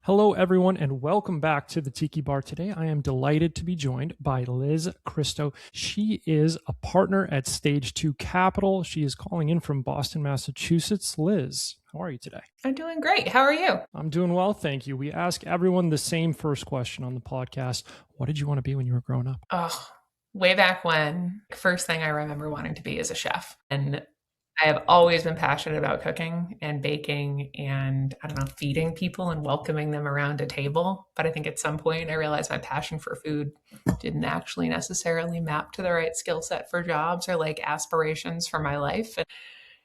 Hello, everyone, and welcome back to the Tiki Bar. Today, I am delighted to be joined by Liz Christo. She is a partner at Stage 2 Capital. She is calling in from Boston, Massachusetts. Liz, how are you today? I'm doing great. How are you? I'm doing well, thank you. We ask everyone the same first question on the podcast. What did you want to be when you were growing up? Oh, way back when, first thing I remember wanting to be is a chef. And I have always been passionate about cooking and baking and, I don't know, feeding people and welcoming them around a table. But I think at some point I realized my passion for food didn't actually necessarily map to the right skill set for jobs or like aspirations for my life. And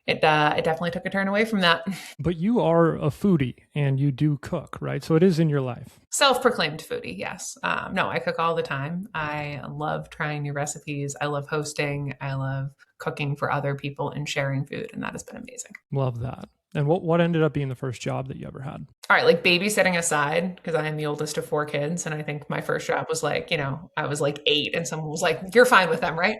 it definitely took a turn away from that. But you are a foodie and you do cook, right? So it is in your life. Self-proclaimed foodie, yes. No, I cook all the time. I love trying new recipes. I love hosting. I love cooking for other people and sharing food, and that has been amazing. Love that. And what ended up being the first job that you ever had? All right, like babysitting aside, because I am the oldest of four kids, and I think my first job was like, I was like 8, and someone was like, "You're fine with them, right?"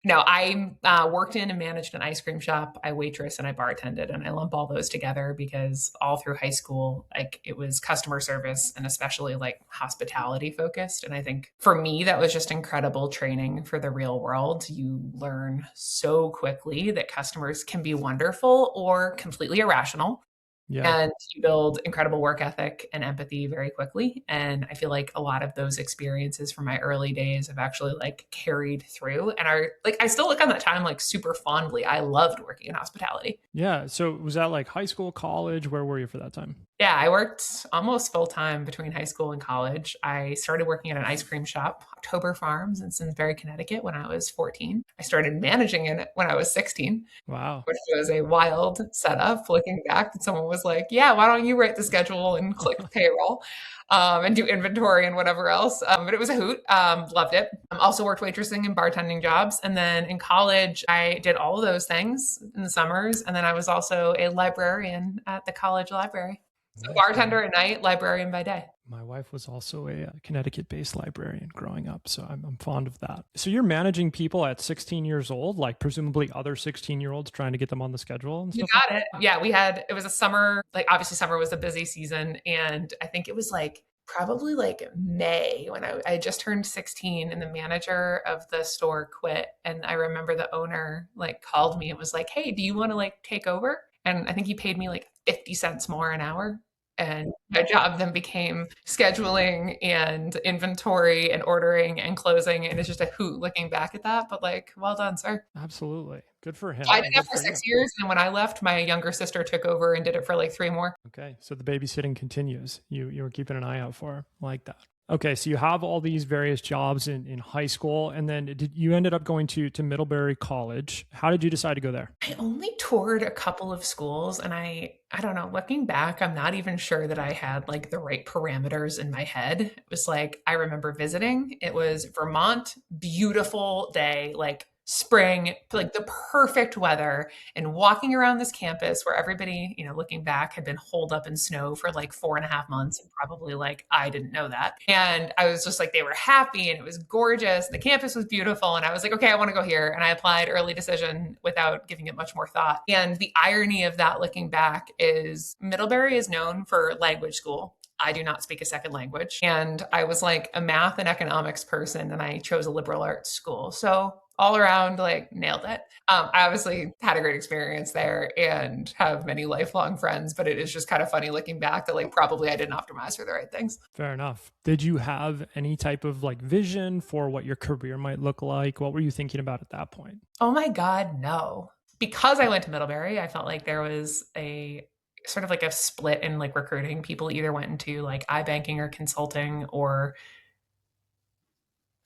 No, I worked in and managed an ice cream shop. I waitress and I bartended, and I lump all those together because all through high school, like it was customer service and especially like hospitality focused. And I think for me, that was just incredible training for the real world. You learn so quickly that customers can be wonderful or completely irrational. Yeah. And you build incredible work ethic and empathy very quickly. And I feel like a lot of those experiences from my early days have actually like carried through and are like, I still look on that time like super fondly. I loved working in hospitality. Yeah. So was that like high school, college? Where were you for that time? Yeah, I worked almost full time between high school and college. I started working at an ice cream shop, October Farms in Simsbury, Connecticut, when I was 14. I started managing it when I was 16, Wow. which was a wild setup. Looking back, and someone was like, "Yeah, why don't you write the schedule and click payroll, and do inventory and whatever else?" But it was a hoot. Loved it. Also worked waitressing and bartending jobs, and then in college, I did all of those things in the summers, and then I was also a librarian at the college library. So Nice. bartender at night, librarian by day. My wife was also a Connecticut-based librarian growing up, so I'm fond of that. So you're managing people at 16 years old, like presumably other 16-year-olds trying to get them on the schedule and You stuff? got it. Yeah, it was a summer, like obviously summer was a busy season. And I think it was like probably like May when I just turned 16 and the manager of the store quit. And I remember the owner like called me and was like, "Hey, do you want to like take over?" And I think he paid me like 50 cents more an hour. And my job then became scheduling and inventory and ordering and closing. And it's just a hoot looking back at that. But like, well done, sir. Absolutely. Good for him. I did that Good for for you. 6 years. And when I left, my younger sister took over and did it for like 3 more. Okay, so the babysitting continues. You were keeping an eye out for her. I like that. Okay, so you have all these various jobs in high school, and then you ended up going to Middlebury College. How did you decide to go there? I only toured a couple of schools and I don't know, looking back, I'm not even sure that I had like the right parameters in my head. It was like I remember visiting. It was Vermont, beautiful day, like spring, like the perfect weather, and walking around this campus where everybody, looking back, had been holed up in snow for like 4.5 months, and probably like I didn't know that. And I was just like, they were happy and it was gorgeous. The campus was beautiful. And I was like, okay, I want to go here. And I applied early decision without giving it much more thought. And the irony of that looking back is Middlebury is known for language school. I do not speak a second language. And I was like a math and economics person, and I chose a liberal arts school. So all around, like nailed it. I obviously had a great experience there and have many lifelong friends, but it is just kind of funny looking back that like probably I didn't optimize for the right things. Fair enough. Did you have any type of like vision for what your career might look like? What were you thinking about at that point? Oh my God, no. Because I went to Middlebury, I felt like there was a sort of like a split in like recruiting. People either went into like iBanking or consulting, or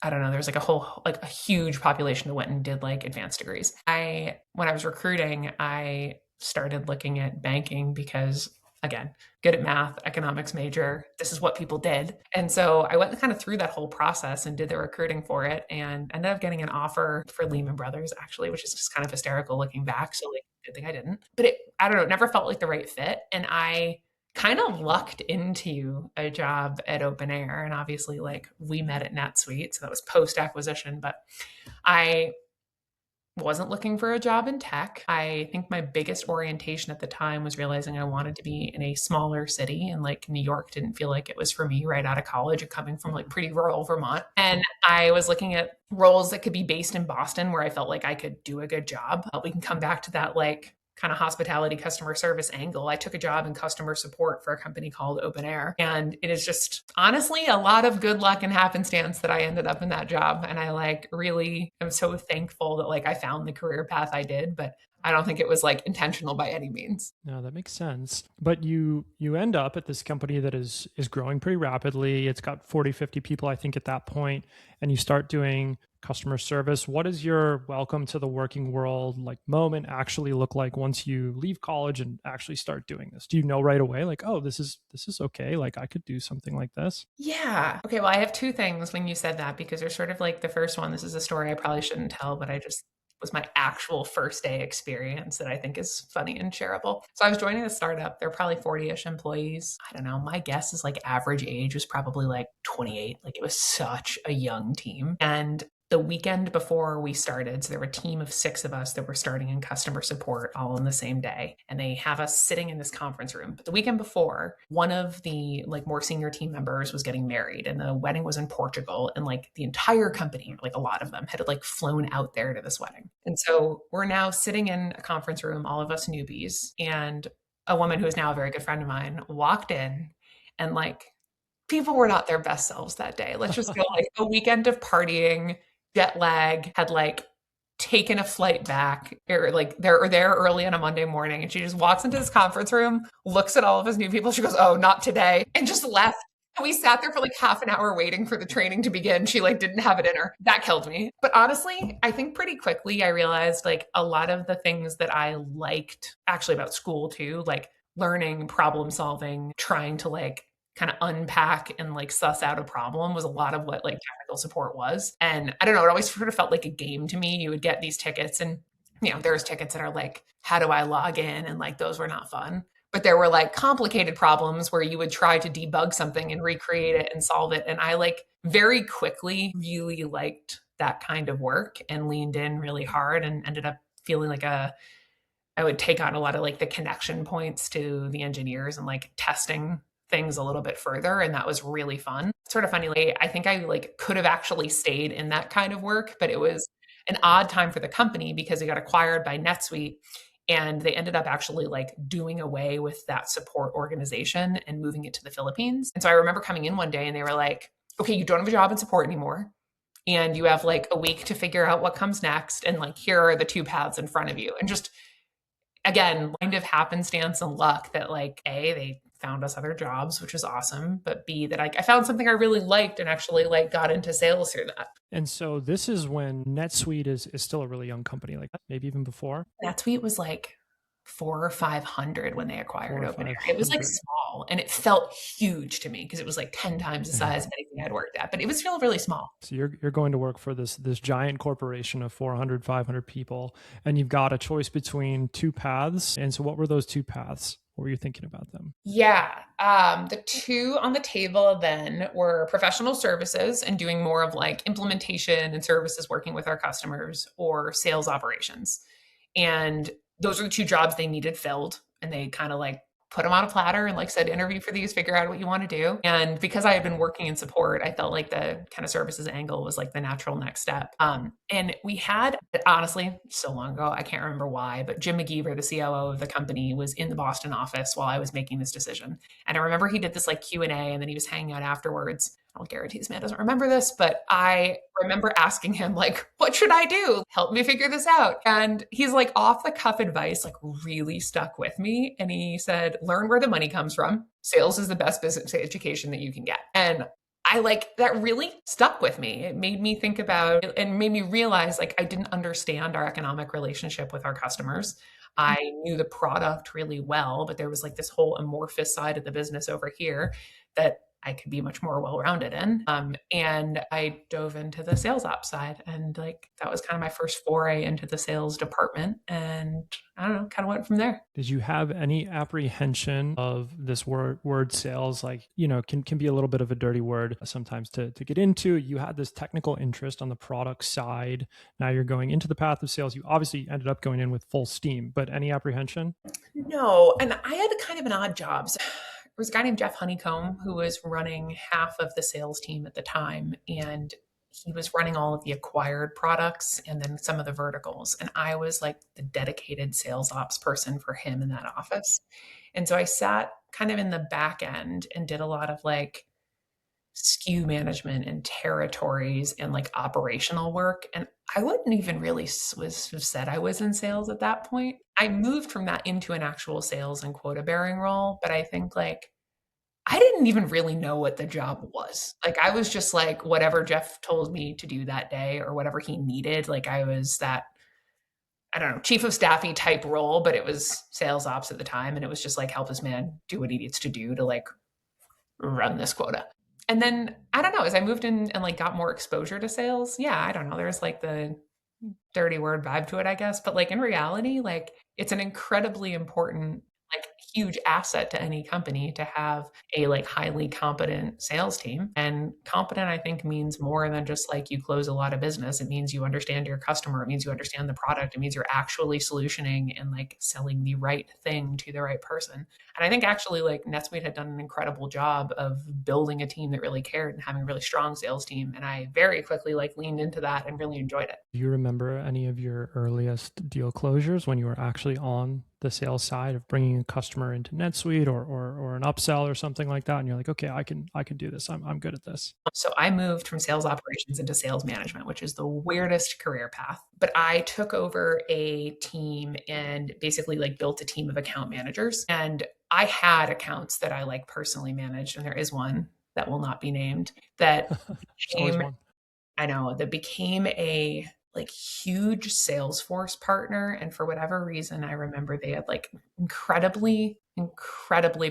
I don't know, there's like a huge population that went and did like advanced degrees. When I was recruiting, I started looking at banking because, again, good at math, economics major, this is what people did. And so I went kind of through that whole process and did the recruiting for it and ended up getting an offer for Lehman Brothers, actually, which is just kind of hysterical looking back. So like, good thing I didn't. But I don't know, it never felt like the right fit. And I kind of lucked into a job at Open Air. And obviously, like we met at NetSuite, so that was post acquisition. But I wasn't looking for a job in tech. I think my biggest orientation at the time was realizing I wanted to be in a smaller city, and like New York didn't feel like it was for me right out of college and coming from like pretty rural Vermont. And I was looking at roles that could be based in Boston where I felt like I could do a good job. We can come back to that like kind of hospitality customer service angle. I took a job in customer support for a company called Open Air. And it is just honestly a lot of good luck and happenstance that I ended up in that job. And I like really am so thankful that like I found the career path I did, but I don't think it was like intentional by any means. No, that makes sense. But you end up at this company that is growing pretty rapidly. It's got 40, 50 people, I think, at that point, and you start doing customer service. What does your welcome to the working world like moment actually look like once you leave college and actually start doing this? Do you know right away, like, oh, this is okay, like I could do something like this? Yeah. Okay. Well, I have two things when you said that because there's sort of like the first one. This is a story I probably shouldn't tell, but I just was my actual first day experience that I think is funny and shareable. So I was joining a startup. They're probably 40-ish employees. I don't know. My guess is like average age was probably like 28. Like it was such a young team. And the weekend before we started, so there were a team of 6 of us that were starting in customer support all on the same day. And they have us sitting in this conference room. But the weekend before, one of the like more senior team members was getting married and the wedding was in Portugal. And like the entire company, like a lot of them had like flown out there to this wedding. And so we're now sitting in a conference room, all of us newbies, and a woman who is now a very good friend of mine walked in and like people were not their best selves that day. Let's just go like a weekend of partying, jet lag, had like taken a flight back or like they're there early on a Monday morning. And she just walks into this conference room, looks at all of us new people. She goes, oh, not today. And just left. And we sat there for like half an hour waiting for the training to begin. She like didn't have it in her. That killed me. But honestly, I think pretty quickly I realized like a lot of the things that I liked actually about school too, like learning, problem solving, trying to like kind of unpack and like suss out a problem was a lot of what like technical support was. And I don't know, it always sort of felt like a game to me. You would get these tickets and, you know, there's tickets that are like, how do I log in? And like, those were not fun. But there were like complicated problems where you would try to debug something and recreate it and solve it. And I like very quickly really liked that kind of work and leaned in really hard and ended up feeling like I would take on a lot of like the connection points to the engineers and like testing things a little bit further. And that was really fun. Sort of funny, like, I think I like could have actually stayed in that kind of work, but it was an odd time for the company because it got acquired by NetSuite and they ended up actually like doing away with that support organization and moving it to the Philippines. And so I remember coming in one day and they were like, okay, you don't have a job in support anymore. And you have like a week to figure out what comes next. And like, here are the 2 paths in front of you. And just, again, kind of happenstance and luck that like, A, they found us other jobs, which was awesome. But B, that I found something I really liked and actually like got into sales through that. And so this is when NetSuite is still a really young company, like maybe even before. NetSuite was like 400 or 500 when they acquired 400 or Open Air. It was like 500. small and it felt huge to me because it was like 10 times the size of anything I'd worked at, but it was still really small. So you're going to work for this giant corporation of 400, 500 people, and you've got a choice between 2 paths. And so what were those 2 paths? What were you thinking about them? Yeah. The 2 on the table then were professional services and doing more of like implementation and services working with our customers or sales operations. And those are the 2 jobs they needed filled. And they kind of like put them on a platter and like said, interview for these, figure out what you want to do. And because I had been working in support, I felt like the kind of services angle was like the natural next step. And we had, honestly, so long ago, I can't remember why, but Jim McGeever, the COO of the company, was in the Boston office while I was making this decision. And I remember he did this like Q&A and then he was hanging out afterwards. I'll guarantee this man doesn't remember this, but I remember asking him like, what should I do? Help me figure this out. And he's like off the cuff advice, like really stuck with me. And he said, learn where the money comes from. Sales is the best business education that you can get. And I like that really stuck with me. It made me think about it and made me realize like I didn't understand our economic relationship with our customers. I knew the product really well, but there was like this whole amorphous side of the business over here that I could be much more well-rounded in. And I dove into the sales ops side, and like that was kind of my first foray into the sales department. And I don't know, kind of went from there. Did you have any apprehension of this word sales? Like, you know, can be a little bit of a dirty word sometimes to get into. You had this technical interest on the product side. Now you're going into the path of sales. You obviously ended up going in with full steam, but any apprehension? No, and I had kind of an odd job. So there was a guy named Jeff Honeycomb who was running half of the sales team at the time, and he was running all of the acquired products and then some of the verticals. And I was like the dedicated sales ops person for him in that office. And so I sat kind of in the back end and did a lot of like SKU management and territories and like operational work. And I wouldn't even really have said I was in sales at that point. I moved from that into an actual sales and quota bearing role. But I think like I didn't even really know what the job was. Like I was just like whatever Jeff told me to do that day or whatever he needed. Like I was that, I don't know, chief of staffy type role, but it was sales ops at the time. And it was just like help this man do what he needs to do to like run this quota. And then I don't know, as I moved in and like got more exposure to sales, yeah, I don't know, there's like the dirty word vibe to it, I guess. But like in reality, like it's an incredibly important, like huge asset to any company to have a like highly competent sales team. And competent, I think, means more than just like you close a lot of business. It means you understand your customer. It means you understand the product. It means you're actually solutioning and like selling the right thing to the right person. And I think actually like NetSuite had done an incredible job of building a team that really cared and having a really strong sales team. And I very quickly like leaned into that and really enjoyed it. Do you remember any of your earliest deal closures when you were actually on the sales side of bringing a customer into NetSuite or an upsell or something like that, and you're like, okay, I can do this. I'm good at this. So I moved from sales operations into sales management, which is the weirdest career path. But I took over a team and basically like built a team of account managers. And I had accounts that I like personally managed, and there is one that will not be named that became, I know, that became a like huge Salesforce partner. And for whatever reason, I remember they had like incredibly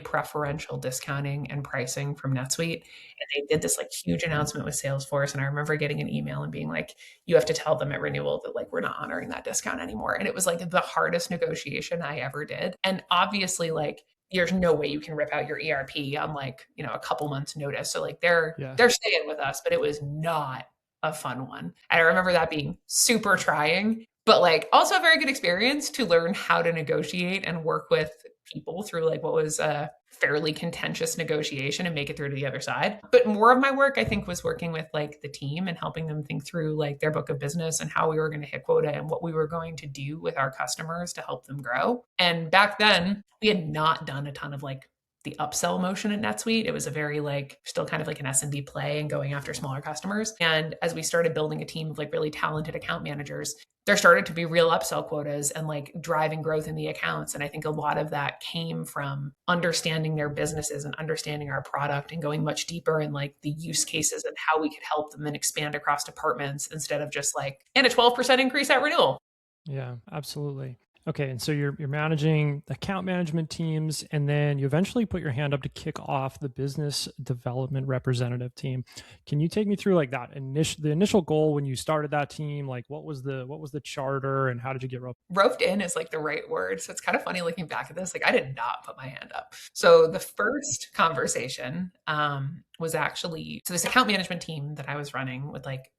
preferential discounting and pricing from NetSuite. And they did this like huge announcement with Salesforce. And I remember getting an email and being like, you have to tell them at renewal that like, we're not honoring that discount anymore. And it was like the hardest negotiation I ever did. And obviously like, there's no way you can rip out your ERP on like, you know, a couple months notice. So like they're staying with us, but it was not a fun one. And I remember that being super trying, but like also a very good experience to learn how to negotiate and work with people through like what was a fairly contentious negotiation and make it through to the other side. But more of my work, I think, was working with like the team and helping them think through like their book of business and how we were going to hit quota and what we were going to do with our customers to help them grow. And back then, we had not done a ton of like the upsell motion at NetSuite. It was a very like still kind of like an SMB play and going after smaller customers. And as we started building a team of like really talented account managers, there started to be real upsell quotas and like driving growth in the accounts. And I think a lot of that came from understanding their businesses and understanding our product and going much deeper in like the use cases and how we could help them and expand across departments instead of just like, and a 12% increase at renewal. Yeah, absolutely. Okay, and so you're managing account management teams, and then you eventually put your hand up to kick off the business development representative team. Can you take me through like that the initial goal when you started that team? Like what was the charter, and how did you get roped in? Is like the right word. So it's kind of funny looking back at this. Like I did not put my hand up. So the first conversation was actually so this account management team that I was running with like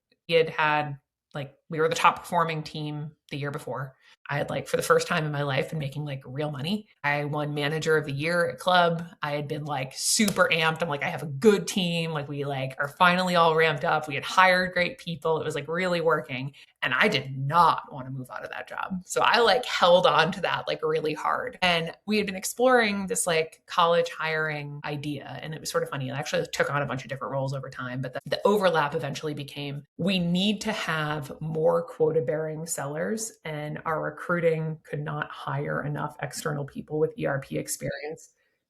we were the top performing team the year before. I had like for the first time in my life been making like real money. I won manager of the year at club. I had been like super amped. I'm like, I have a good team. Like we like are finally all ramped up. We had hired great people. It was like really working. And I did not want to move out of that job. So I like held on to that like really hard. And we had been exploring this like college hiring idea. And it was sort of funny. It actually took on a bunch of different roles over time. But the overlap eventually became, we need to have more quota bearing sellers, and our recruiting could not hire enough external people with ERP experience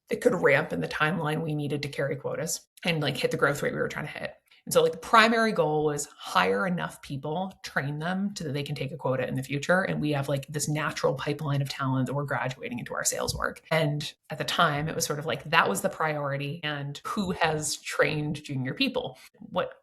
that could ramp in the timeline we needed to carry quotas and like hit the growth rate we were trying to hit. And so like the primary goal was hire enough people, train them so that they can take a quota in the future. And we have like this natural pipeline of talent that we're graduating into our sales org. And at the time, it was sort of like that was the priority. And who has trained junior people? What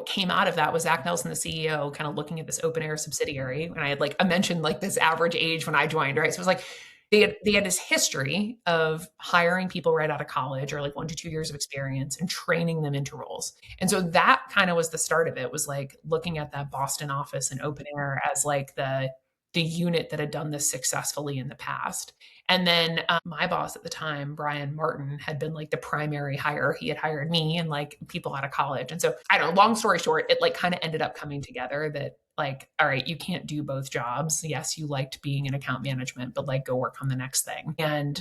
came out of that was Zach Nelson, the CEO, kind of looking at this open air subsidiary. And I mentioned like this average age when I joined, right? So it was like they had this history of hiring people right out of college or like 1 to 2 years of experience and training them into roles. And so that kind of was the start of it, was like looking at that Boston office and open air as like the unit that had done this successfully in the past. And then my boss at the time, Brian Martin, had been like the primary hire. He had hired me and like people out of college. And so I don't know, long story short, it like kind of ended up coming together that like, all right, you can't do both jobs. Yes, you liked being in account management, but like go work on the next thing. And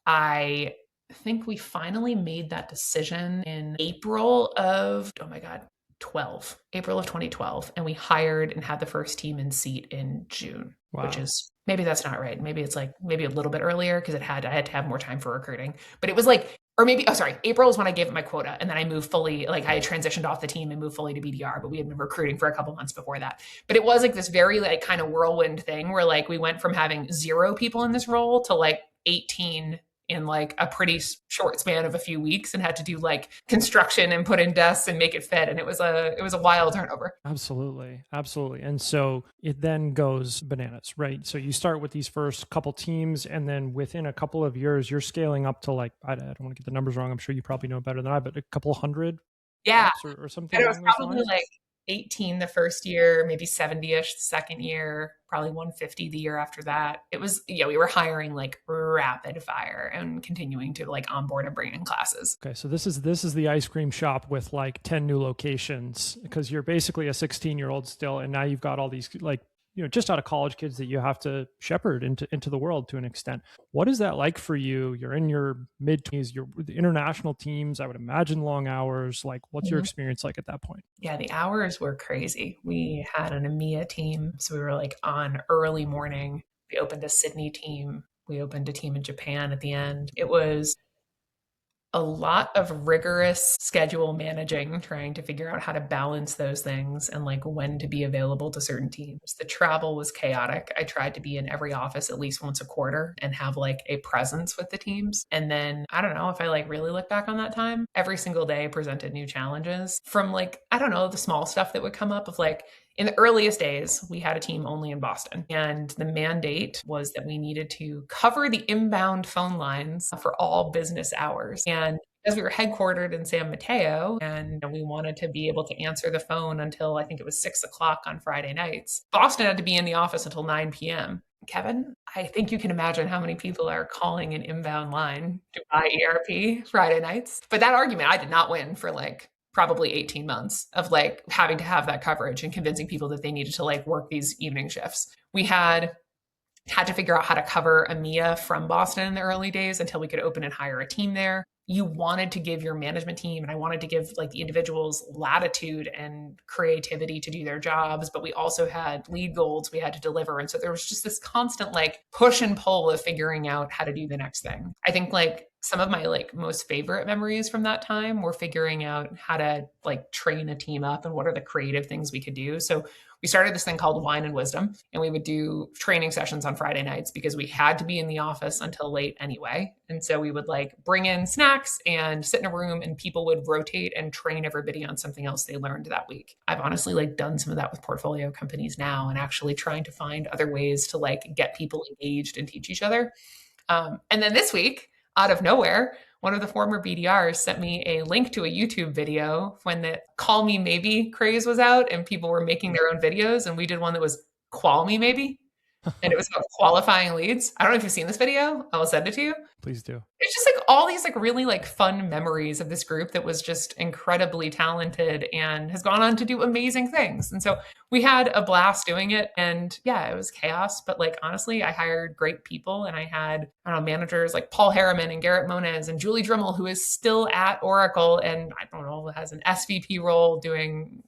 I think we finally made that decision in April of, oh my God, April of 2012. And we hired and had the first team in seat in June, which is, maybe that's not right. Maybe it's like, maybe a little bit earlier because I had to have more time for recruiting. But it was like, or maybe, April is when I gave it my quota. And then I moved fully, like I had transitioned off the team and moved fully to BDR, but we had been recruiting for a couple months before that. But it was like this very like kind of whirlwind thing where like we went from having 0 people in this role to like 18 in like a pretty short span of a few weeks, and had to do like construction and put in desks and make it fit. And it was a wild turnover. Absolutely. And so it then goes bananas, right? So you start with these first couple teams, and then within a couple of years, you're scaling up to like, I don't want to get the numbers wrong. I'm sure you probably know better than I, but a couple hundred or something. And it was probably like 18 the first year, maybe 70-ish the second year, probably 150 the year after that. It was, we were hiring like rapid fire and continuing to like onboard and bring in classes. Okay. So this is the ice cream shop with like 10 new locations, because you're basically a 16-year-old still. And now you've got all these like, just out of college kids that you have to shepherd into the world to an extent. What is that like for you? You're in your mid-20s, you're with the international teams, I would imagine long hours. Like, what's your experience like at that point? Yeah, the hours were crazy. We had an EMEA team. So we were like on early morning. We opened a Sydney team. We opened a team in Japan at the end. It was a lot of rigorous schedule managing, trying to figure out how to balance those things and like when to be available to certain teams. The travel was chaotic. I tried to be in every office at least once a quarter and have like a presence with the teams. And then I don't know if I like really look back on that time, every single day presented new challenges from like, I don't know, the small stuff that would come up of like, in the earliest days, we had a team only in Boston, and the mandate was that we needed to cover the inbound phone lines for all business hours. And because we were headquartered in San Mateo and we wanted to be able to answer the phone until I think it was 6 o'clock on Friday nights, Boston had to be in the office until 9 p.m. Kevin, I think you can imagine how many people are calling an inbound line to buy ERP Friday nights. But that argument I did not win for like probably 18 months of like having to have that coverage and convincing people that they needed to like work these evening shifts. We had to figure out how to cover EMEA from Boston in the early days until we could open and hire a team there. You wanted to give your management team, and I wanted to give like the individuals latitude and creativity to do their jobs, but we also had lead goals we had to deliver. And so there was just this constant like push and pull of figuring out how to do the next thing. I think like some of my like most favorite memories from that time were figuring out how to like train a team up and what are the creative things we could do. So we started this thing called Wine and Wisdom, and we would do training sessions on Friday nights because we had to be in the office until late anyway. And so we would like bring in snacks and sit in a room, and people would rotate and train everybody on something else they learned that week. I've honestly like done some of that with portfolio companies now, and actually trying to find other ways to like get people engaged and teach each other. And then this week, out of nowhere, one of the former BDRs sent me a link to a YouTube video when the Call Me Maybe craze was out and people were making their own videos. And we did one that was Qual Me Maybe. And it was about qualifying leads. I don't know if you've seen this video. I will send it to you. Please do. It's just like all these like really like fun memories of this group that was just incredibly talented and has gone on to do amazing things. And so we had a blast doing it. And yeah, it was chaos. But like, honestly, I hired great people, and I had, I don't know, managers like Paul Harriman and Garrett Moniz and Julie Drimmel, who is still at Oracle and I don't know, has an SVP role doing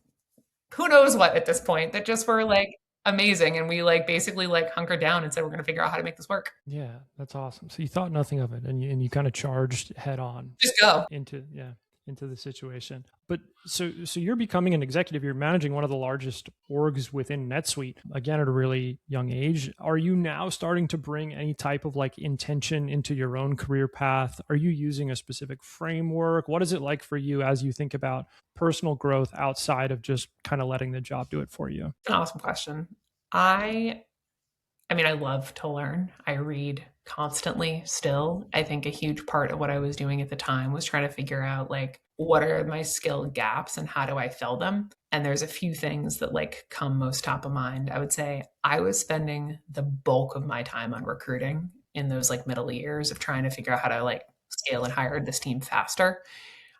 who knows what at this point, that just were like amazing. And we like basically like hunkered down and said, we're going to figure out how to make this work. Yeah, that's awesome. So you thought nothing of it, and you kind of charged head on. Just go. Into, yeah. into the situation. But so you're becoming an executive, you're managing one of the largest orgs within NetSuite, again at a really young age. Are you now starting to bring any type of like intention into your own career path? Are you using a specific framework? What is it like for you as you think about personal growth outside of just kind of letting the job do it for you? An awesome question. I I mean, I love to learn. I read constantly still. I think a huge part of what I was doing at the time was trying to figure out like what are my skill gaps and how do I fill them? And there's a few things that like come most top of mind. I would say I was spending the bulk of my time on recruiting in those like middle years of trying to figure out how to like scale and hire this team faster.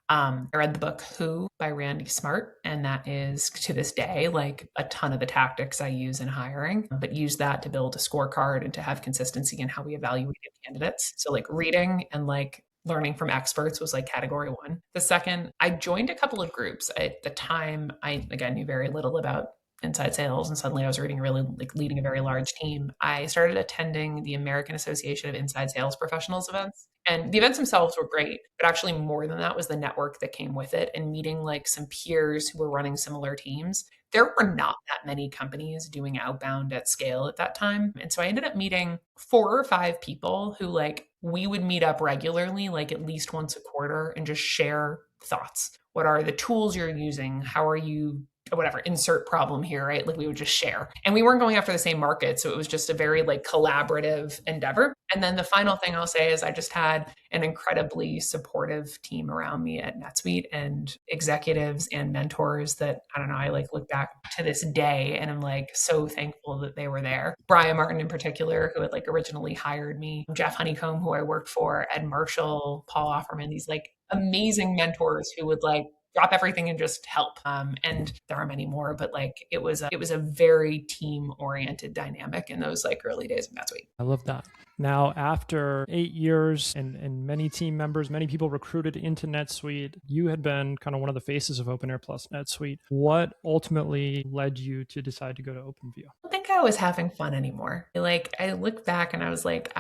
I read the book Who by Randy Smart, and that is to this day like a ton of the tactics I use in hiring, but use that to build a scorecard and to have consistency in how we evaluated candidates. So, like, reading and like learning from experts was like category one. The second, I joined a couple of groups. At the time, I again knew very little about inside sales, and suddenly I was reading really like leading a very large team. I started attending the American Association of Inside Sales Professionals events, and the events themselves were great, but actually more than that was the network that came with it and meeting like some peers who were running similar teams. There were not that many companies doing outbound at scale at that time, and so I ended up meeting 4 or 5 people who like we would meet up regularly, like at least once a quarter, and just share thoughts. What are the tools you're using? How are you, whatever, insert problem here, right? Like we would just share. And we weren't going after the same market. So it was just a very like collaborative endeavor. And then the final thing I'll say is I just had an incredibly supportive team around me at NetSuite and executives and mentors that, I don't know, I like look back to this day and I'm like so thankful that they were there. Brian Martin in particular, who had like originally hired me, Jeff Honeycomb, who I worked for, Ed Marshall, Paul Offerman, these like amazing mentors who would like drop everything and just help. And there are many more, but like it was a very team oriented dynamic in those like early days of NetSuite. I love that. Now, after 8 years and many team members, many people recruited into NetSuite, you had been kind of one of the faces of Open Air Plus NetSuite. What ultimately led you to decide to go to OpenView? I don't think I was having fun anymore. Like I look back and I was like,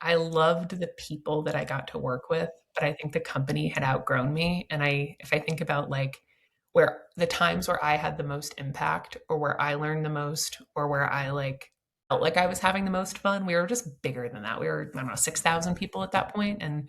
I loved the people that I got to work with, but I think the company had outgrown me. And if I think about like where the times where I had the most impact or where I learned the most or where I like felt like I was having the most fun, we were just bigger than that. We were, I don't know, 6,000 people at that point. And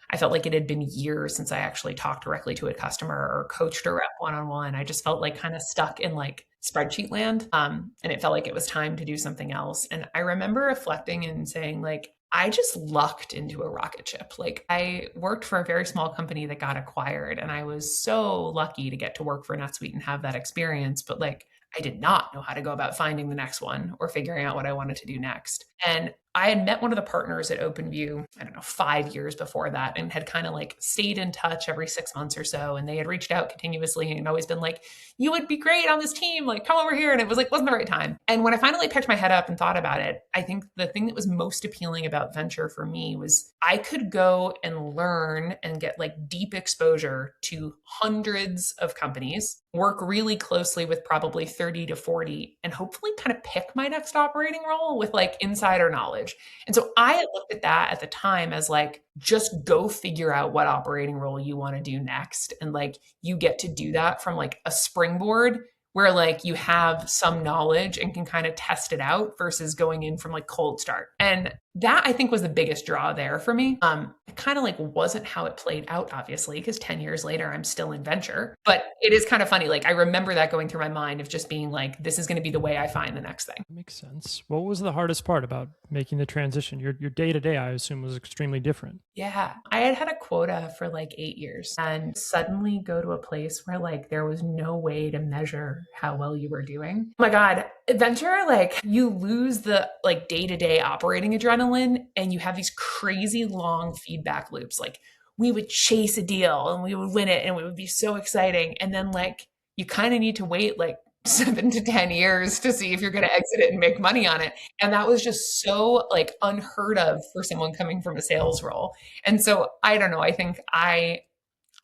I felt like it had been years since I actually talked directly to a customer or coached a rep one-on-one. I just felt like kind of stuck in like spreadsheet land. And it felt like it was time to do something else. And I remember reflecting and saying like, I just lucked into a rocket ship. Like I worked for a very small company that got acquired and I was so lucky to get to work for NetSuite and have that experience. But like, I did not know how to go about finding the next one or figuring out what I wanted to do next. And I had met one of the partners at OpenView, I don't know, 5 years before that, and had kind of like stayed in touch every 6 months or so. And they had reached out continuously and always been like, you would be great on this team. Like, come over here. And it was like, wasn't the right time. And when I finally picked my head up and thought about it, I think the thing that was most appealing about venture for me was I could go and learn and get like deep exposure to hundreds of companies, work really closely with probably 30 to 40, and hopefully kind of pick my next operating role with like insider knowledge. And so I had looked at that at the time as like, just go figure out what operating role you want to do next. And like, you get to do that from like a springboard where like you have some knowledge and can kind of test it out versus going in from like cold start. And that I think was the biggest draw there for me. It kind of like wasn't how it played out, obviously, because 10 years later, I'm still in venture. But it is kind of funny. Like I remember that going through my mind of just being like, this is going to be the way I find the next thing. Makes sense. What was the hardest part about making the transition? Your day to day, I assume, was extremely different. Yeah. I had a quota for like 8 years and suddenly go to a place where like there was no way to measure how well you were doing. Oh my God. Venture, like you lose the like day-to-day operating adrenaline and you have these crazy long feedback loops. Like we would chase a deal and we would win it and it would be so exciting. And then like you kind of need to wait like 7 to 10 years to see if you're going to exit it and make money on it. And that was just so like unheard of for someone coming from a sales role. And so I don't know, I think I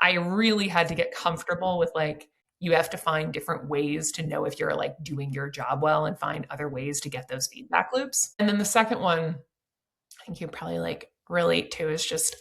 really had to get comfortable with like, you have to find different ways to know if you're like doing your job well and find other ways to get those feedback loops. And then the second one, I think you probably like relate to is just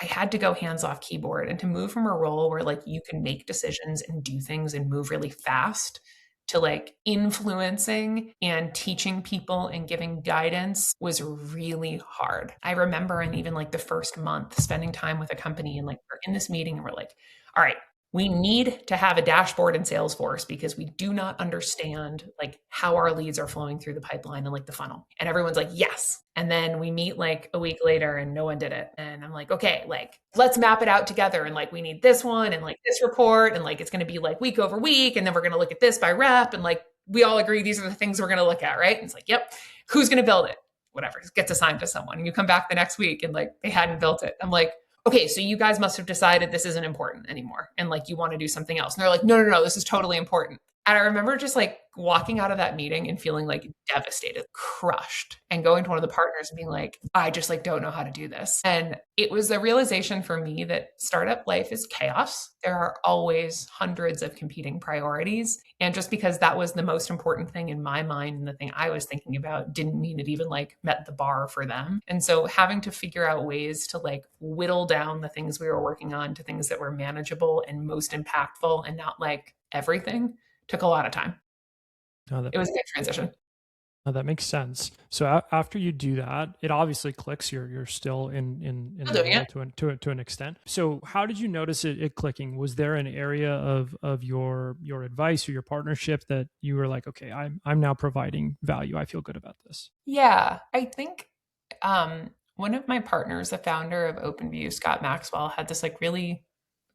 I had to go hands off keyboard, and to move from a role where like you can make decisions and do things and move really fast to like influencing and teaching people and giving guidance was really hard. I remember in even like the first month spending time with a company, and like we're in this meeting and we're like, all right, we need to have a dashboard in Salesforce because we do not understand like how our leads are flowing through the pipeline and like the funnel. And everyone's like, yes. And then we meet like a week later and no one did it. And I'm like, okay, like let's map it out together. And like we need this one and like this report. And like it's going to be like week over week. And then we're going to look at this by rep. And like we all agree these are the things we're going to look at, right? And it's like, yep, who's going to build it? Whatever, it gets assigned to someone. And you come back the next week and like they hadn't built it. I'm like, okay, so you guys must have decided this isn't important anymore and like you want to do something else. And they're like, no, this is totally important. And I remember just like walking out of that meeting and feeling like devastated, crushed, and going to one of the partners and being like, I just like don't know how to do this. And it was a realization for me that startup life is chaos. There are always hundreds of competing priorities. And just because that was the most important thing in my mind and the thing I was thinking about didn't mean it even like met the bar for them. And so having to figure out ways to like whittle down the things we were working on to things that were manageable and most impactful and not like everything took a lot of time. It was a good transition. That makes sense. So after you do that, it obviously clicks. You're still in the role to an extent. So how did you notice it clicking? Was there an area of your advice or your partnership that you were like, okay, I'm now providing value. I feel good about this. Yeah, I think one of my partners, the founder of OpenView, Scott Maxwell, had this like really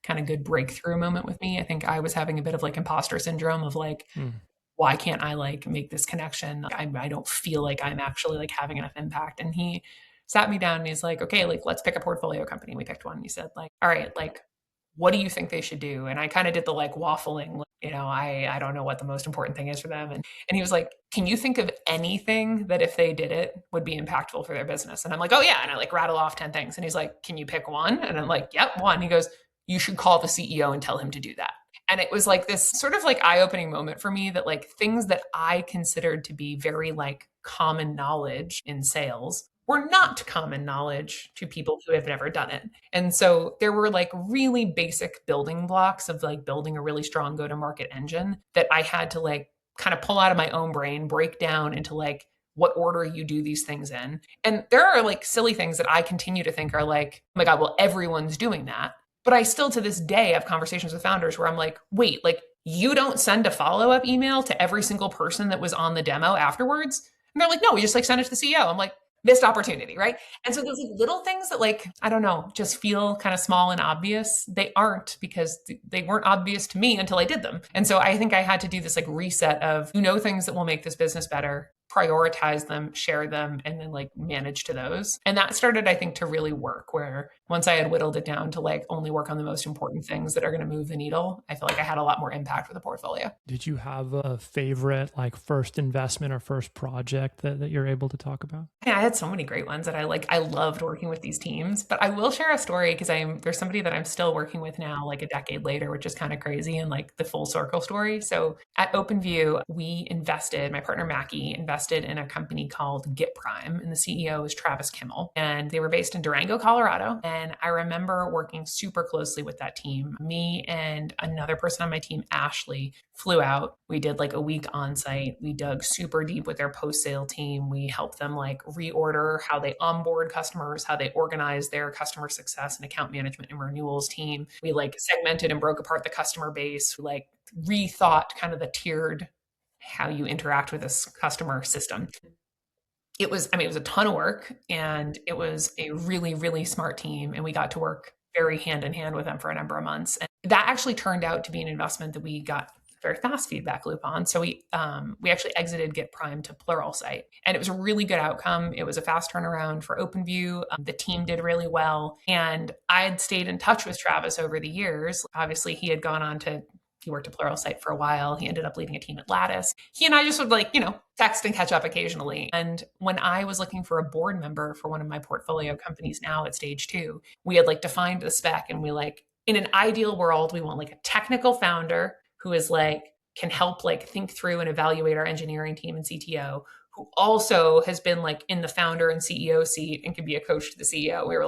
kind of good breakthrough moment with me. I think I was having a bit of like imposter syndrome of like, why can't I like make this connection? I don't feel like I'm actually like having enough impact. And he sat me down and he's like, okay, like let's pick a portfolio company. We picked one. And he said like, all right, like, what do you think they should do? And I kind of did the like waffling, you know, I don't know what the most important thing is for them. And he was like, can you think of anything that if they did it would be impactful for their business? And I'm like, oh yeah. And I like rattle off 10 things. And he's like, can you pick one? And I'm like, yep, one. He goes, you should call the CEO and tell him to do that. And it was like this sort of like eye-opening moment for me that like things that I considered to be very like common knowledge in sales were not common knowledge to people who have never done it. And so there were like really basic building blocks of like building a really strong go-to-market engine that I had to like kind of pull out of my own brain, break down into like what order you do these things in. And there are like silly things that I continue to think are like, oh my God, well, everyone's doing that. But I still to this day have conversations with founders where I'm like, wait, like you don't send a follow-up email to every single person that was on the demo afterwards? And they're like, no, we just like send it to the CEO. I'm like, missed opportunity, right? And so those like little things that like, I don't know, just feel kind of small and obvious, they aren't because they weren't obvious to me until I did them. And so I think I had to do this like reset of, things that will make this business better, prioritize them, share them, and then like manage to those. And that started, I think, to really work where once I had whittled it down to like only work on the most important things that are going to move the needle, I feel like I had a lot more impact with the portfolio. Did you have a favorite like first investment or first project that you're able to talk about? Yeah, I had so many great ones that I loved working with these teams, but I will share a story because there's somebody that I'm still working with now, like a decade later, which is kind of crazy and like the full circle story. So at OpenView, my partner Mackie invested in a company called GitPrime, and the CEO is Travis Kimmel, and they were based in Durango, Colorado. And I remember working super closely with that team. Me and another person on my team, Ashley, flew out. We did like a week on site. We dug super deep with their post-sale team. We helped them like reorder how they onboard customers, how they organize their customer success and account management and renewals team. We like segmented and broke apart the customer base. We like rethought kind of the tiered how you interact with this customer system. It was a ton of work, and it was a really, really smart team. And we got to work very hand in hand with them for a number of months. And that actually turned out to be an investment that we got very fast feedback loop on. So we actually exited GetPrime to Pluralsight, and it was a really good outcome. It was a fast turnaround for OpenView. The team did really well, and I had stayed in touch with Travis over the years. Obviously, he worked at Pluralsight for a while. He ended up leading a team at Lattice. He and I just would text and catch up occasionally. And when I was looking for a board member for one of my portfolio companies now at stage 2, we had defined the spec, and we in an ideal world, we want a technical founder who is can help think through and evaluate our engineering team and CTO, who also has been in the founder and CEO seat and can be a coach to the CEO. We were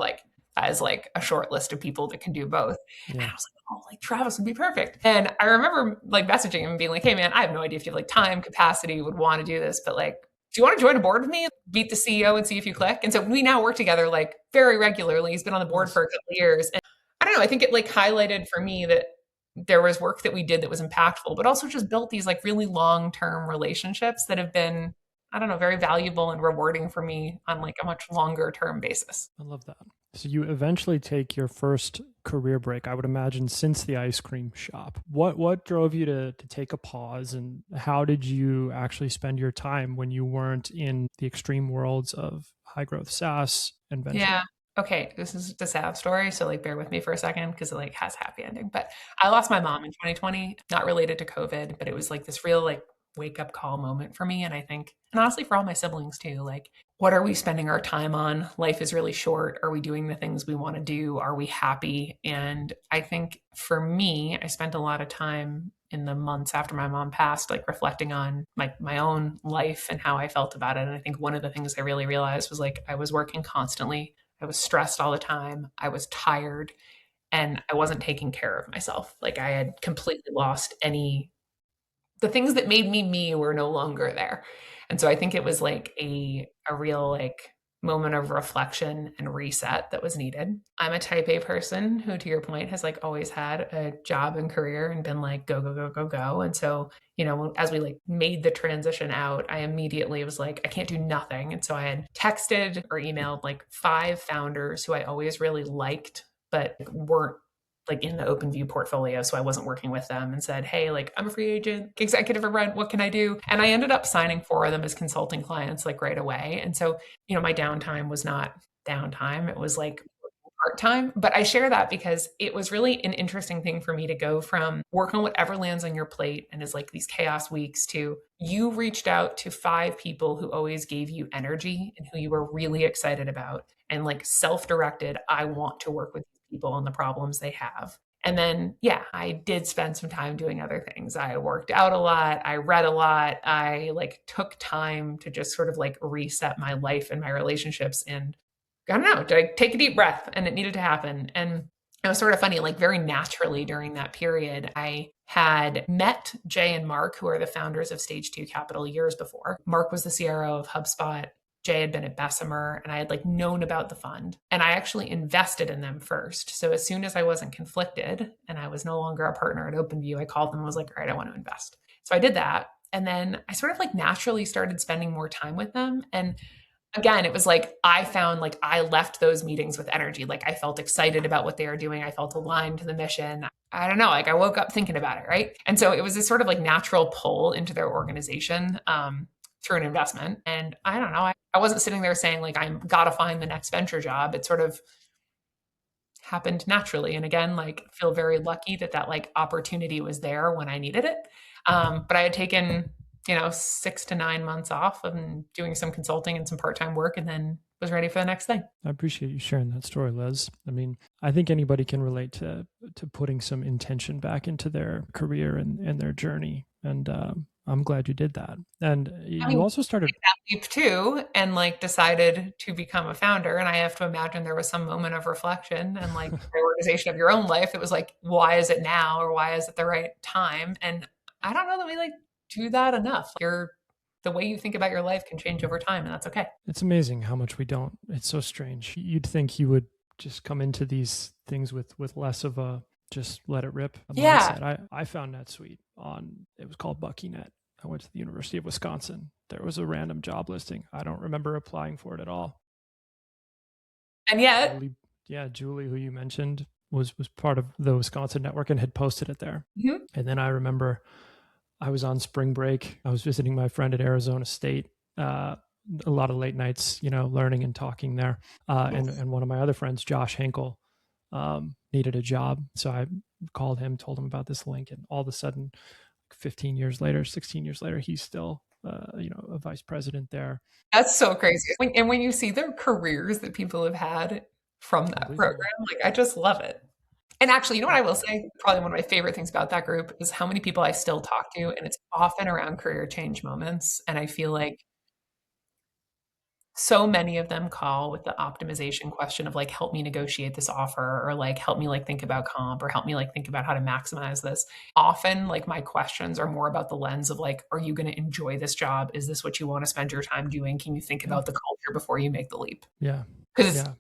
as like a short list of people that can do both. And Yeah. I was like, oh, like Travis would be perfect. And I remember like messaging him and being like, hey man, I have no idea if you have like time, capacity, would want to do this, but like, do you want to join a board with me? Meet the CEO and see if you click. And so we now work together like very regularly. He's been on the board Nice. for a couple of years. And I don't know, I think it like highlighted for me that there was work that we did that was impactful, but also just built these like really long-term relationships that have been, I don't know, very valuable and rewarding for me on like a much longer term basis. I love that. So you eventually take your first career break, I would imagine, since the ice cream shop. What drove you to take a pause, and how did you actually spend your time when you weren't in the extreme worlds of high growth SaaS and venture? Yeah. Okay, this is the sad story, so like bear with me for a second because it like has a happy ending. But I lost my mom in 2020, not related to COVID, but it was like this real like wake up call moment for me. And I think, and honestly, for all my siblings too, like, what are we spending our time on? Life is really short. Are we doing the things we want to do? Are we happy? And I think for me, I spent a lot of time in the months after my mom passed, like reflecting on my own life and how I felt about it. And I think one of the things I really realized was like I was working constantly. I was stressed all the time. I was tired and I wasn't taking care of myself. Like I had completely lost any the things that made me me were no longer there. And so I think it was like a real like moment of reflection and reset that was needed. I'm a type A person who, to your point, has like always had a job and career and been like go go go go go. And so, you know, as we like made the transition out, I immediately was like I can't do nothing. And so I had texted or emailed like 5 founders who I always really liked but weren't like in the OpenView portfolio. So I wasn't working with them, and said, hey, like I'm a free agent, executive of Rent, what can I do? And I ended up signing 4 of them as consulting clients like right away. And so, you know, my downtime was not downtime. It was like part time. But I share that because it was really an interesting thing for me to go from work on whatever lands on your plate and is like these chaos weeks to you reached out to 5 people who always gave you energy and who you were really excited about and like self directed, I want to work with people on the problems they have. And then, yeah, I did spend some time doing other things. I worked out a lot. I read a lot. I like took time to just sort of like reset my life and my relationships. And I don't know, to take a deep breath, and it needed to happen. And it was sort of funny, like very naturally during that period, I had met Jay and Mark, who are the founders of Stage 2 Capital years before. Mark was the CRO of HubSpot. Jay had been at Bessemer, and I had like known about the fund, and I actually invested in them first. So as soon as I wasn't conflicted and I was no longer a partner at OpenView, I called them and was like, all right, I want to invest. So I did that. And then I sort of like naturally started spending more time with them. And again, it was like I found like I left those meetings with energy. Like I felt excited about what they were doing. I felt aligned to the mission. I don't know, like I woke up thinking about it, right? And so it was this sort of like natural pull into their organization through an investment. And I don't know, I wasn't sitting there saying like I'm gotta find the next venture job. It sort of happened naturally. And again, like feel very lucky that that like opportunity was there when I needed it. But I had taken, you know, 6 to 9 months off and doing some consulting and some part-time work, and then was ready for the next thing. I appreciate you sharing that story, Liz. I mean, I think anybody can relate to putting some intention back into their career and their journey. And I'm glad you did that. And I you mean, also started. that leap too, and like decided to become a founder. And I have to imagine there was some moment of reflection and like prioritization of your own life. It was like, why is it now, or why is it the right time? And I don't know that we like do that enough. The way you think about your life can change over time, and that's okay. It's amazing how much we don't. It's so strange. You'd think you would just come into these things with less of a just let it rip Yeah. mindset. I found NetSuite on, it was called BuckyNet. I went to the University of Wisconsin. There was a random job listing. I don't remember applying for it at all. And yet, Julie, who you mentioned, was part of the Wisconsin network and had posted it there. mhm. And then I remember I was on spring break. I was visiting my friend at Arizona State. A lot of late nights, you know, learning and talking there. And one of my other friends, Josh Henkel, needed a job. So I called him, told him about this link, and all of a sudden, 15 years later, 16 years later, he's still, a vice president there. That's so crazy. And when you see the careers that people have had from that program, like I just love it. And actually, you know what I will say? Probably one of my favorite things about that group is how many people I still talk to, and it's often around career change moments. And I feel like So many of them call with the optimization question of like, help me negotiate this offer, or like, help me like think about comp, or help me like think about how to maximize this. Often, like, my questions are more about the lens of like, are you going to enjoy this job? Is this what you want to spend your time doing? Can you think Yeah. about the culture before you make the leap? Yeah. Because Yeah.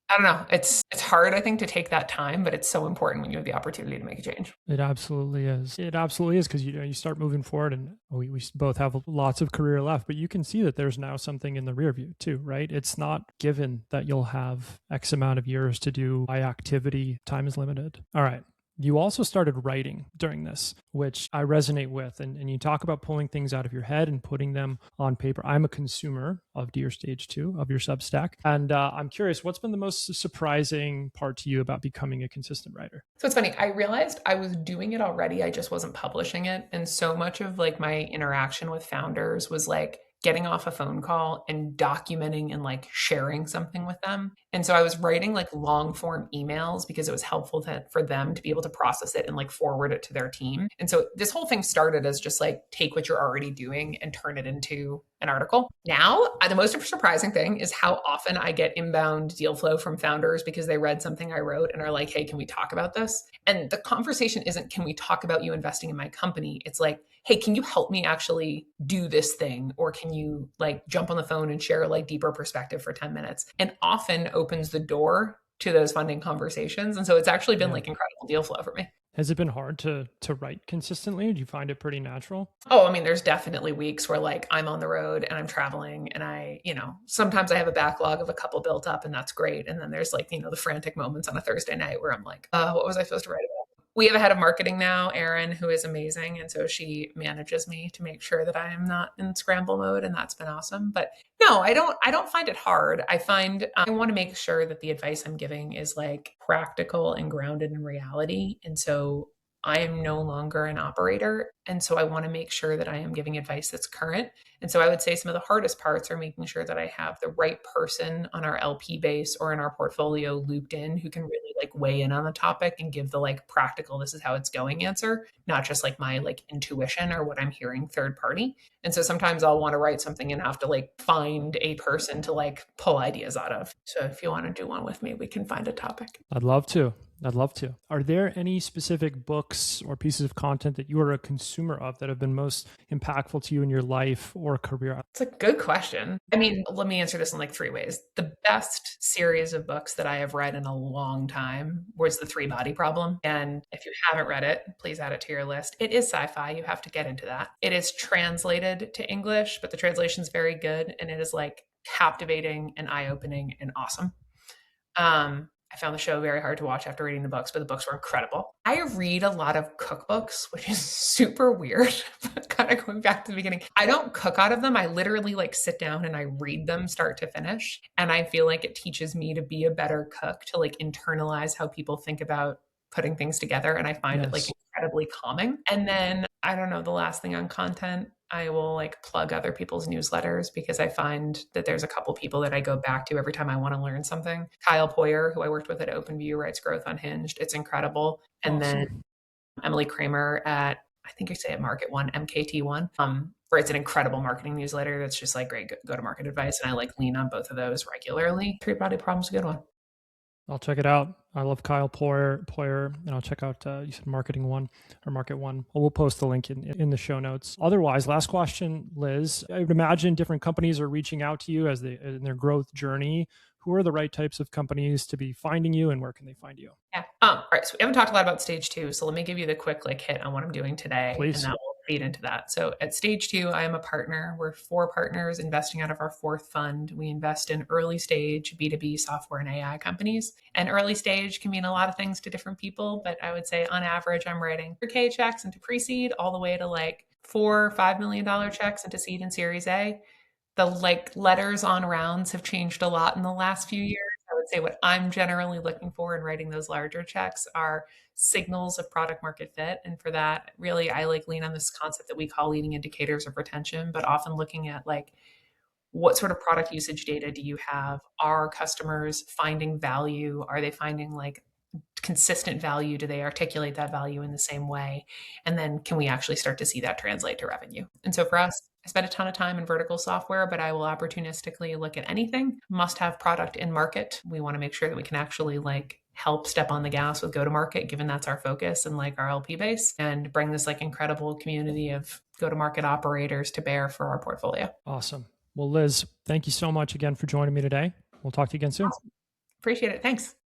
I don't know, it's hard, I think, to take that time, but it's so important when you have the opportunity to make a change. It absolutely is. It absolutely is, because you start moving forward, and we both have lots of career left, but you can see that there's now something in the rear view too, right? It's not given that you'll have X amount of years to do by activity. Time is limited. All right. You also started writing during this, which I resonate with. And you talk about pulling things out of your head and putting them on paper. I'm a consumer of Dear Stage 2, of your Substack. And I'm curious, what's been the most surprising part to you about becoming a consistent writer? So it's funny, I realized I was doing it already, I just wasn't publishing it. And so much of like my interaction with founders was like getting off a phone call and documenting and like sharing something with them. And so I was writing like long form emails because it was helpful for them to be able to process it and like forward it to their team. And so this whole thing started as just like take what you're already doing and turn it into an article. Now, the most surprising thing is how often I get inbound deal flow from founders because they read something I wrote and are like, hey, can we talk about this? And the conversation isn't, can we talk about you investing in my company? It's like, hey, can you help me actually do this thing? Or can you like jump on the phone and share like deeper perspective for 10 minutes? And often opens the door to those funding conversations. And so it's actually been like incredible deal flow for me. Has it been hard to write consistently? Or do you find it pretty natural? Oh, I mean, there's definitely weeks where like I'm on the road and I'm traveling and sometimes I have a backlog of a couple built up and that's great. And then there's like, the frantic moments on a Thursday night where I'm like, what was I supposed to write about? We have a head of marketing now, Erin, who is amazing. And so she manages me to make sure that I am not in scramble mode. And that's been awesome. But no, I don't find it hard. I find I want to make sure that the advice I'm giving is like practical and grounded in reality. And so I am no longer an operator. And so I want to make sure that I am giving advice that's current. And so I would say some of the hardest parts are making sure that I have the right person on our LP base or in our portfolio looped in who can really like weigh in on the topic and give the like practical, this is how it's going answer, not just like my like intuition or what I'm hearing third party. And so sometimes I'll want to write something and have to like find a person to like pull ideas out of. So if you want to do one with me, we can find a topic. I'd love to. Are there any specific books or pieces of content that you are a consumer of that have been most impactful to you in your life or career? It's a good question. I mean, let me answer this in like three ways. The best series of books that I have read in a long time was The Three Body Problem. And if you haven't read it, please add it to your list. It is sci-fi. You have to get into that. It is translated to English, but the translation is very good. And it is like captivating and eye-opening and awesome. I found the show very hard to watch after reading the books, but the books were incredible. I read a lot of cookbooks, which is super weird, but kind of going back to the beginning. I don't cook out of them. I literally like sit down and I read them start to finish. And I feel like it teaches me to be a better cook, to like internalize how people think about putting things together. And I find it like incredibly calming. And then I don't know, the last thing on content, I will like plug other people's newsletters because I find that there's a couple people that I go back to every time I want to learn something. Kyle Poyer, who I worked with at OpenView, writes Growth Unhinged. It's incredible. And then Emily Kramer at, I think you say at Market One, MKT1, where it's an incredible marketing newsletter that's just like great go-to-market advice. And I like lean on both of those regularly. Three Body Problem's a good one. I'll check it out. I love Kyle Poyer, and I'll check out, you said Market One. We'll post the link in the show notes. Otherwise, last question, Liz. I would imagine different companies are reaching out to you as they in their growth journey. Who are the right types of companies to be finding you, and where can they find you? Yeah. All right. So we haven't talked a lot about stage two. So let me give you the quick like hit on what I'm doing today. Please. And that will feed into that. So at stage two, I am a partner. We're 4 partners investing out of our 4th fund. We invest in early stage B2B software and AI companies. And early stage can mean a lot of things to different people, but I would say on average, I'm writing 4K checks into pre-seed all the way to like $4 or $5 million checks into seed and series A. The like letters on rounds have changed a lot in the last few years. I would say what I'm generally looking for in writing those larger checks are signals of product market fit. And for that, really, I like lean on this concept that we call leading indicators of retention, but often looking at like, what sort of product usage data do you have? Are customers finding value? Are they finding like consistent value? Do they articulate that value in the same way? And then can we actually start to see that translate to revenue? And so for us, I spend a ton of time in vertical software, but I will opportunistically look at anything. Must have product in market. We want to make sure that we can actually like help step on the gas with go to market, given that's our focus and like our LP base, and bring this like incredible community of go to market operators to bear for our portfolio. Awesome. Well, Liz, thank you so much again for joining me today. We'll talk to you again soon. Awesome. Appreciate it. Thanks.